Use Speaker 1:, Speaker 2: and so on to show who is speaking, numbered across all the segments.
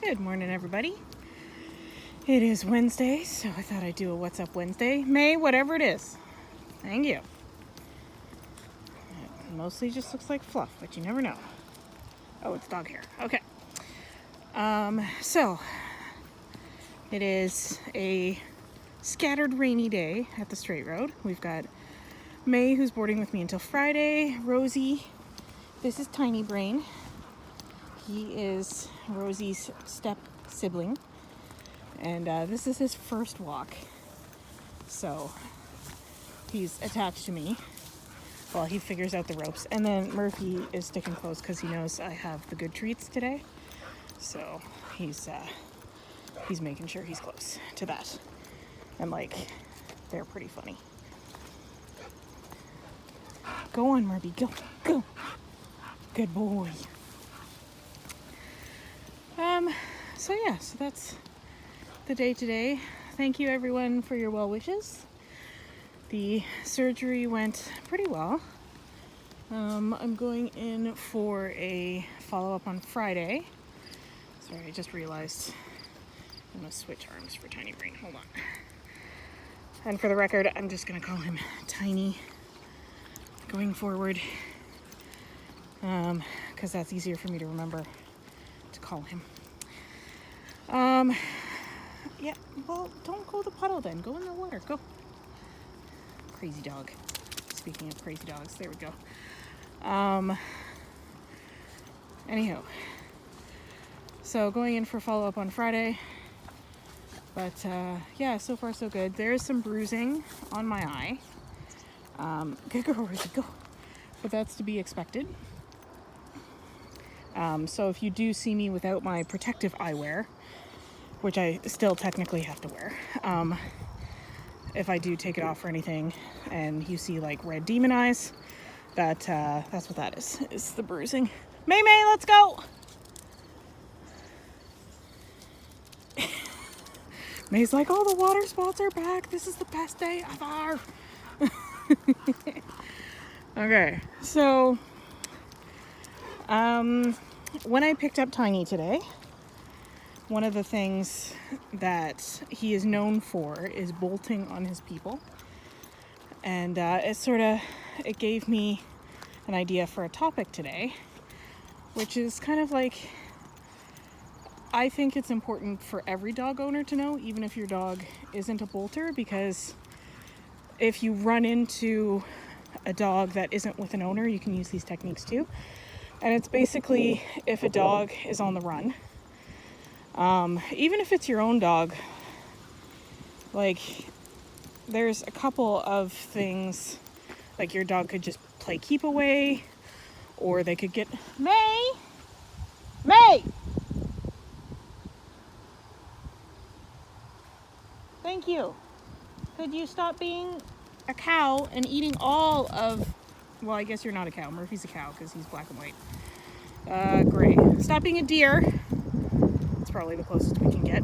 Speaker 1: Good morning, everybody. It is Wednesday, so I thought I'd do a What's Up Wednesday. May, whatever it is. Thank you. It mostly just looks like fluff, but you never know. Oh, it's dog hair. Okay. So it is a scattered rainy day at the Straight Road. We've got May, who's boarding with me until Friday. Rosie, this is Tiny Brain. He is Rosie's step sibling, and this is his first walk, so he's attached to me while he figures out the ropes. And then Murphy is sticking close because he knows I have the good treats today, so he's making sure he's close to that. And like, they're pretty funny. Go on, Murphy, go. Good boy. So that's the day today. Thank you everyone for your well wishes. The surgery went pretty well. I'm going in for a follow-up on Friday. Sorry, I just realized I'm gonna switch arms for Tiny Brain. Hold on. And for the record, I'm just gonna call him Tiny going forward, because that's easier for me to remember to call him. Yeah, well, don't go to the puddle then. Go in the water. Go. Crazy dog. Speaking of crazy dogs, there we go. Anyhow, so going in for follow-up on Friday. But yeah, so far so good. There is some bruising on my eye. Good girl, Rosie, go. But that's to be expected. So if you do see me without my protective eyewear, which I still technically have to wear, if I do take it off or anything and you see like red demon eyes, that's what that is the bruising. May, let's go. May's like, oh, the water spots are back. This is the best day ever. Okay, so when I picked up Tiny today, one of the things that he is known for is bolting on his people. And it gave me an idea for a topic today, which is kind of like, I think it's important for every dog owner to know, even if your dog isn't a bolter, because if you run into a dog that isn't with an owner, you can use these techniques too. And it's basically if a dog is on the run, even if it's your own dog, like there's a couple of things, like your dog could just play keep away, or they could get May. Thank you. Could you stop being a cow and eating all of, well, I guess you're not a cow. Murphy's a cow because he's black and white. Gray. Stop being a deer. It's probably the closest we can get.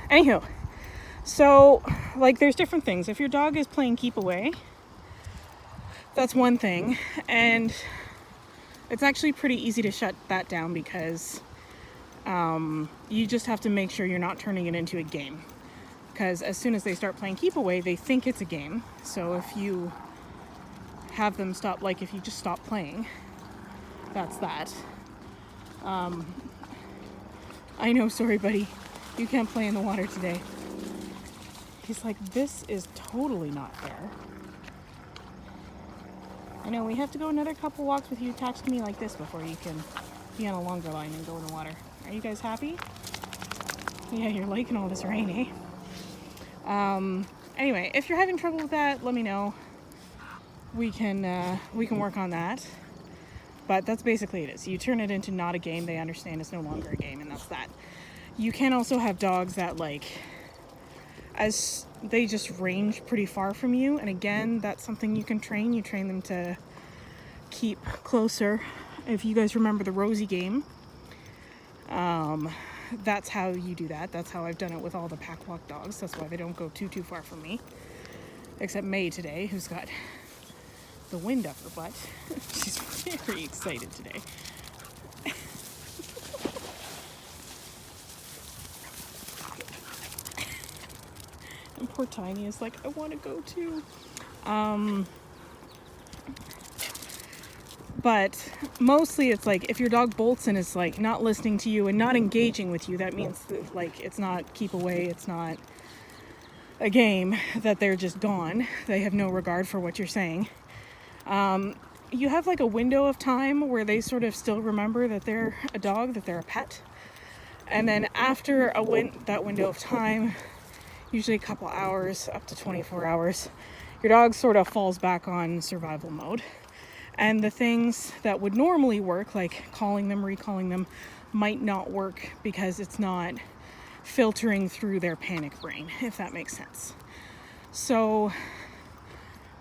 Speaker 1: Anywho, so like there's different things. If your dog is playing keep away, that's one thing, and it's actually pretty easy to shut that down because you just have to make sure you're not turning it into a game, because as soon as they start playing keep away, they think it's a game. So if you have them stop, like if you just stop playing, that's that. I know, sorry buddy, you can't play in the water today. He's like, this is totally not fair. I know, we have to go another couple walks with you attached to me like this before you can be on a longer line and go in the water. Are you guys happy? Yeah, you're liking all this rain, eh? Anyway, if you're having trouble with that, let me know. We can work on that. But that's basically it. You turn it into not a game, they understand it's no longer a game, and that's that. You can also have dogs that, like, as they just range pretty far from you, and again, that's something you can train. You train them to keep closer. If you guys remember the Rosie game, that's how you do that. That's how I've done it with all the pack walk dogs. That's why they don't go too far from me. Except May today, who's got the wind up her butt. She's very excited today. poor Tiny is like, I want to go too. But mostly it's like if your dog bolts and is like not listening to you and not engaging with you, that means that, like, it's not keep away, it's not a game, that they're just gone. They have no regard for what you're saying. You have like a window of time where they sort of still remember that they're a dog, that they're a pet. And then after that window of time, usually a couple hours, up to 24 hours, your dog sort of falls back on survival mode. And the things that would normally work, like calling them, recalling them, might not work because it's not filtering through their panic brain, if that makes sense. So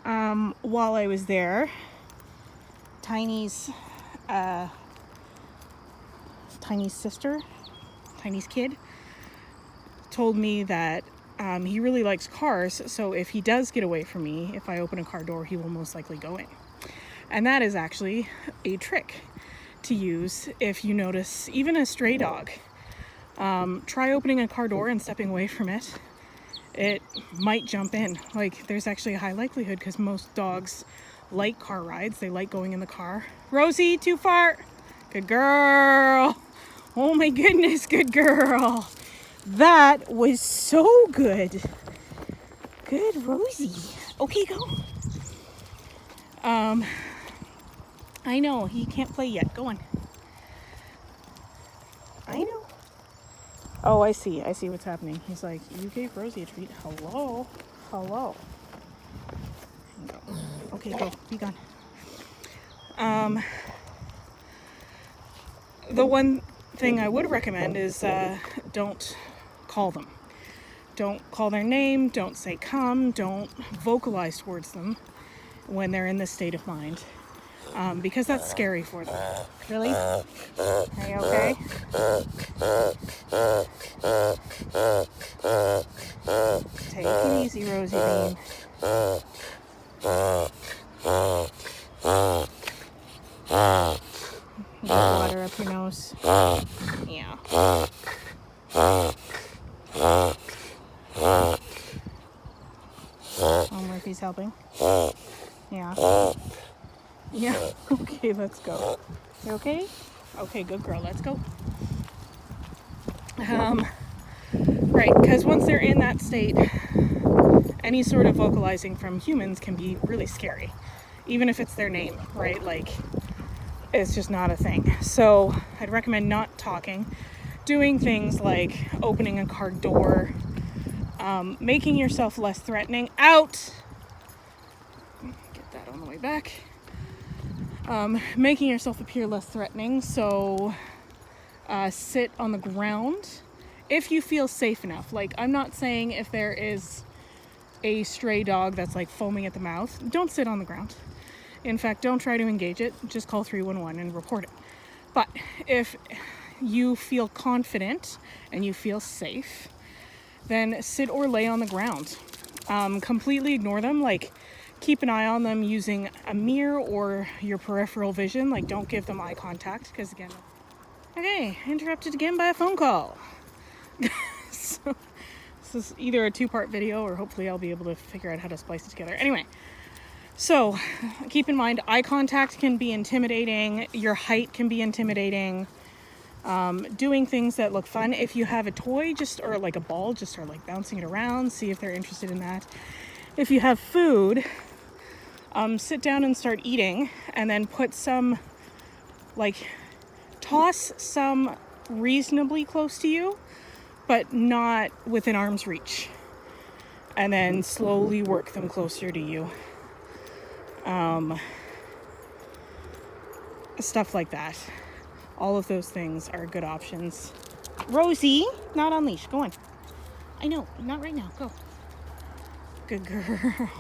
Speaker 1: while I was there, Tiny's sister, Tiny's kid, told me that he really likes cars, so if he does get away from me, if I open a car door, he will most likely go in. And that is actually a trick to use if you notice even a stray dog. Try opening a car door and stepping away from it. It might jump in. Like, there's actually a high likelihood because most dogs like car rides. They like going in the car. Rosie, too far. Good girl. Oh my goodness, good girl. That was so good. Good, Rosie. Okay, go. I know, he can't play yet. Go on. I know. Oh, I see what's happening. He's like, you gave Rosie a treat. Hello. Go. Okay, go. Be gone. The one thing I would recommend is don't call them. Don't call their name. Don't say come. Don't vocalize towards them when they're in this state of mind. Because that's scary for them. Really? Are you okay? Take it easy, Rosie Bean. Get water up your nose. Yeah. Oh, Murphy's helping. Yeah. Yeah, okay, let's go. You okay? Okay, good girl, let's go. Right, because once they're in that state, any sort of vocalizing from humans can be really scary. Even if it's their name, right? Like, it's just not a thing. So, I'd recommend not talking. Doing things like opening a car door, making yourself less threatening. Out! Get that on the way back. Making yourself appear less threatening, so sit on the ground if you feel safe enough. Like, I'm not saying if there is a stray dog that's like foaming at the mouth, don't sit on the ground. In fact, don't try to engage it, just call 311 and report it. But if you feel confident and you feel safe, then sit or lay on the ground. Completely ignore them, like, keep an eye on them using a mirror or your peripheral vision. Like, don't give them eye contact, because again, okay, interrupted again by a phone call. So, this is either a 2-part video or hopefully I'll be able to figure out how to splice it together. Anyway, so keep in mind, eye contact can be intimidating. Your height can be intimidating. Doing things that look fun. If you have a toy, or like a ball, just start like bouncing it around, see if they're interested in that. If you have food, sit down and start eating, and then put some, like, toss some reasonably close to you, but not within arm's reach. And then slowly work them closer to you. Stuff like that. All of those things are good options. Rosie, not on leash. Go on. I know, not right now. Go. Good girl.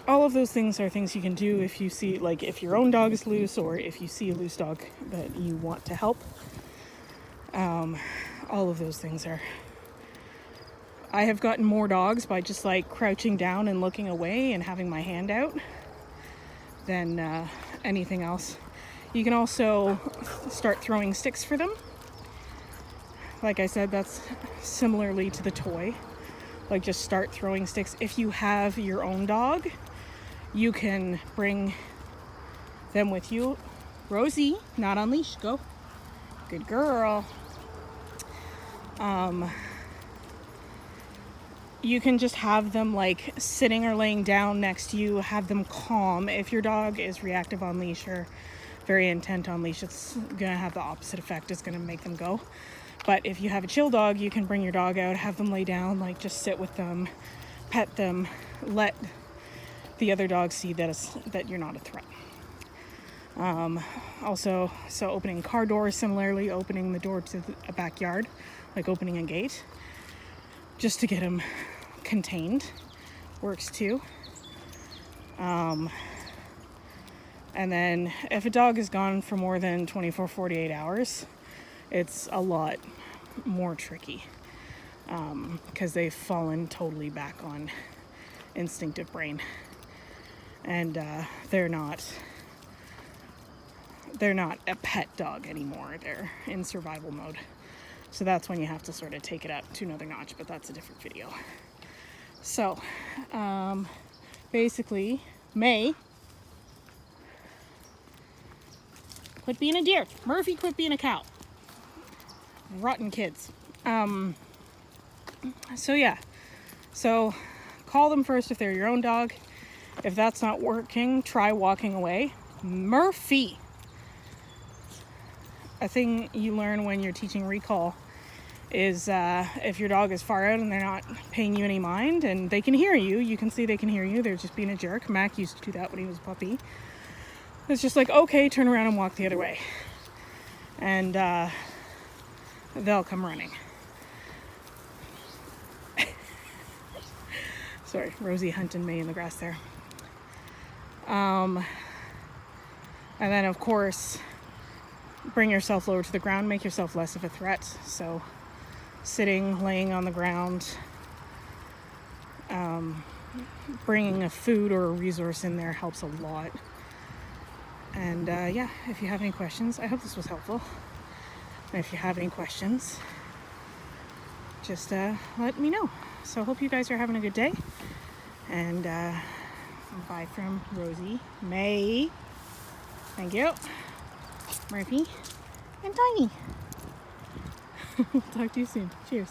Speaker 1: All of those things are things you can do if you see, like, if your own dog is loose or if you see a loose dog that you want to help. All of those things are... I have gotten more dogs by just like crouching down and looking away and having my hand out than anything else. You can also start throwing sticks for them. like I said, that's similarly to the toy. Like, just start throwing sticks. If you have your own dog, you can bring them with you. Rosie, not on leash, go. Good girl. You can just have them like sitting or laying down next to you, have them calm. If your dog is reactive on leash or very intent on leash, it's gonna have the opposite effect. It's gonna make them go. But if you have a chill dog, you can bring your dog out, have them lay down, like just sit with them, pet them, let the other dog see that you're not a threat. Also, so opening car doors, similarly opening the door to a backyard, like opening a gate, just to get them contained, works too. And then if a dog is gone for more than 48 hours, it's a lot more tricky, because they've fallen totally back on instinctive brain, and they're not a pet dog anymore. They're in survival mode. So that's when you have to sort of take it up to another notch, but that's a different video. So basically, May, quit being a deer. Murphy, quit being a cow. Rotten kids. So yeah, so call them first if they're your own dog. If that's not working, try walking away. Murphy. A thing you learn when you're teaching recall is if your dog is far out and they're not paying you any mind and they can hear you, you can see they can hear you, they're just being a jerk. Mac used to do that when he was a puppy. It's just like, okay, turn around and walk the other way. And they'll come running. Sorry, Rosie hunting May in the grass there. And then of course, bring yourself lower to the ground, make yourself less of a threat. So sitting, laying on the ground, bringing a food or a resource in there helps a lot. And yeah, if you have any questions, I hope this was helpful. And if you have any questions, just let me know. So I hope you guys are having a good day. And bye from Rosie, May, thank you, Murphy, and Tiny. Talk to you soon. Cheers.